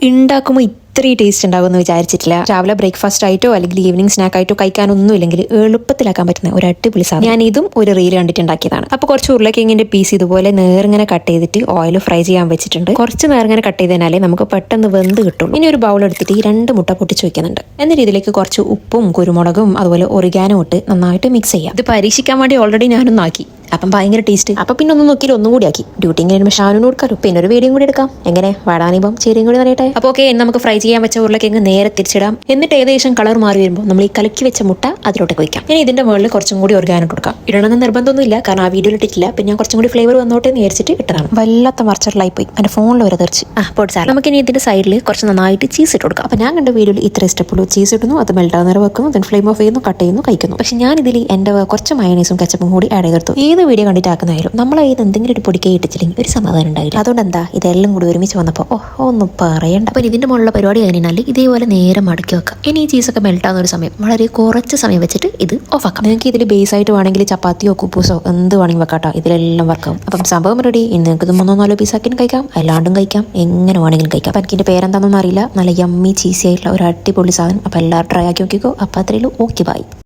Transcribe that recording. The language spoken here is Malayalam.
ഉണ്ടാക്കുമ്പോൾ ഇത്രയും ടേസ്റ്റ് ഉണ്ടാകുമെന്ന് വിചാരിച്ചിട്ടില്ല. രാവിലെ ബ്രേക്ക്ഫാസ്റ്റ് ആയിട്ടോ അല്ലെങ്കിൽ ഈവനിങ് സ്നാക്ക് ആയിട്ടോ കഴിക്കാനൊന്നും ഇല്ലെങ്കിൽ എളുപ്പത്തിലാക്കാൻ പറ്റുന്ന ഒരു അടിപൊളി സാധനം. ഞാൻ ഇതും ഒരു റീൽ കണ്ടിട്ടുണ്ടാക്കിയതാണ്. അപ്പോൾ കുറച്ച് ഉരുളക്കിഴങ്ങിന്റെ പീസ് ഇതുപോലെ നേർങ്ങനെ കട്ട് ചെയ്തിട്ട് ഓയിൽ ഫ്രൈ ചെയ്യാൻ വെച്ചിട്ടുണ്ട്. കുറച്ച് നേർങ്ങനെ കട്ട് ചെയ്തതിനാലേ നമുക്ക് പെട്ടെന്ന് വെന്ത് കിട്ടുള്ളൂ. ഇനി ഒരു ബൗൾ എടുത്തിട്ട് ഈ 2 മുട്ട പൊട്ടിച്ച് വെക്കുന്നുണ്ട്. എന്നിട്ട് ഇതിലേക്ക് കുറച്ച് ഉപ്പും കുരുമുളകും അതുപോലെ ഒറിഗാനോ ഇട്ട് നന്നായിട്ട് മിക്സ് ചെയ്യാം. ഇത് പരീക്ഷിക്കാൻ വേണ്ടി ഓൾറെഡി ഞാനൊന്നാക്കി. അപ്പം ഭയങ്കര ടേസ്റ്റ്. അപ്പം പിന്നെ ഒന്നും നോക്കിയിട്ട് ഒന്നും കൂടി ആക്കി. ഡ്യൂട്ടി കഴിയുമ്പോൾ ഷാനു കൊടുക്കാറ് പിന്നെ ഒരു വീഡിയോ കൂടി എടുക്കാം. എങ്ങനെ വാടാനിപ്പം ചേരിയും കൂടി അറിയട്ടെ. അപ്പോൾ ഓക്കെ, നമുക്ക് ഫ്രൈ ചെയ്യാൻ വെച്ച ഉരുളക്കിഴങ്ങ് നേരെ തിരിച്ചിടാം. എന്നിട്ട് ഏകദേശം കളർ മാറി വരുമ്പോൾ നമ്മൾ ഈ കലക്കി വെച്ച മുട്ട അതിലോട്ട് വയ്ക്കാം. ഇനി ഇതിന്റെ മുകളിൽ കുറച്ചും കൂടി ഓർഗാനോ കൊടുക്കാം. ഇടണമെന്ന് നിർബന്ധമൊന്നുമില്ല, കാരണം ആ വീഡിയോയിൽ ഇട്ടിട്ടില്ല. പിന്നെ ഞാൻ കുറച്ചും കൂടി ഫ്ലേവർ വന്നോട്ടെ എന്ന് വിചാരിച്ചിട്ട് ഇട്ടതാണ്. വല്ലാത്ത മറച്ചറിലായി പോയി, എൻ്റെ ഫോണിൽ വരെ തെറിച്ച്. പൊടിച്ചാൽ നമുക്ക് ഇനി ഇതിന്റെ സൈഡിൽ കുറച്ച് നന്നായിട്ട് ചീസ് ഇട്ട് കൊടുക്കാം. അപ്പോൾ ഞാൻ കണ്ട വീഡിയോയിൽ ഇത്ര സ്റ്റെപ്പുള്ളൂ. ചീസ് ഇടുന്നു, അത് മെൽറ്റ് ആവുന്നവരെ വെക്കുന്നു, ദെൻ ഫ്ലെയിം ഓഫ് ചെയ്യുന്നു, കട്ട് ചെയ്യുന്നു, കഴിക്കുന്നു. പക്ഷെ ഞാൻ ഇതിൽ എൻ്റെ കുറച്ച് മയണീസും കച്ചപ്പും കൂടി ആഡ് ചെയ്തെടുത്തു. ഏത് വീഡിയോ കണ്ടിട്ടാക്കുന്ന നമ്മളെ ഇത് എന്തെങ്കിലും ഒരു പൊടിക്കൈ ഇട്ടിച്ചില്ലെങ്കിൽ ഒരു സമാധാനം ഉണ്ടായില്ല. അതുകൊണ്ട് എന്താ ഇതെല്ലാം കൂടി ഒരുമിച്ച് വന്നപ്പോൾ ഒന്നും പറയണ്ട. അപ്പോൾ ഇതിന്റെ മുകളിലുള്ള പരിപാടി കഴിഞ്ഞാൽ ഇതേപോലെ നേരെ മടക്കി വെക്കാം. ഇനി ഈ ചീസൊക്കെ മെൽറ്റ് ആവുന്ന ഒരു സമയം വളരെ കുറച്ച് സമയം വെച്ചിട്ട് ഇത് ഓഫ് ആക്കാം. നിങ്ങൾക്ക് ഇതിൽ ബേസ് ആയിട്ട് വേണമെങ്കിൽ ചപ്പാത്തിയോ കുപ്പൂസോ എന്ത് വേണമെങ്കിൽ വെക്കാട്ടോ, ഇതിലെല്ലാം വർക്കാവും. അപ്പം സംഭവം റെഡി. ഇന്ന് നിങ്ങൾക്ക് ഇത് 3-4 പീസാക്കിനും കഴിക്കാം, അല്ലാണ്ടും കഴിക്കാം, എങ്ങനെ വേണമെങ്കിലും കഴിക്കാം. അപ്പം എനിക്കിന്റെ പേരെന്താണെന്നൊന്നും അറിയില്ല. നല്ല യമ്മി ചീസി ആയിട്ടുള്ള ഒരു അടിപൊളി സാധനം. അപ്പം എല്ലാവരും ട്രൈ ആക്കി നോക്കിക്കോ. അപ്പം അത്രയുള്ളൂ. Okay, by.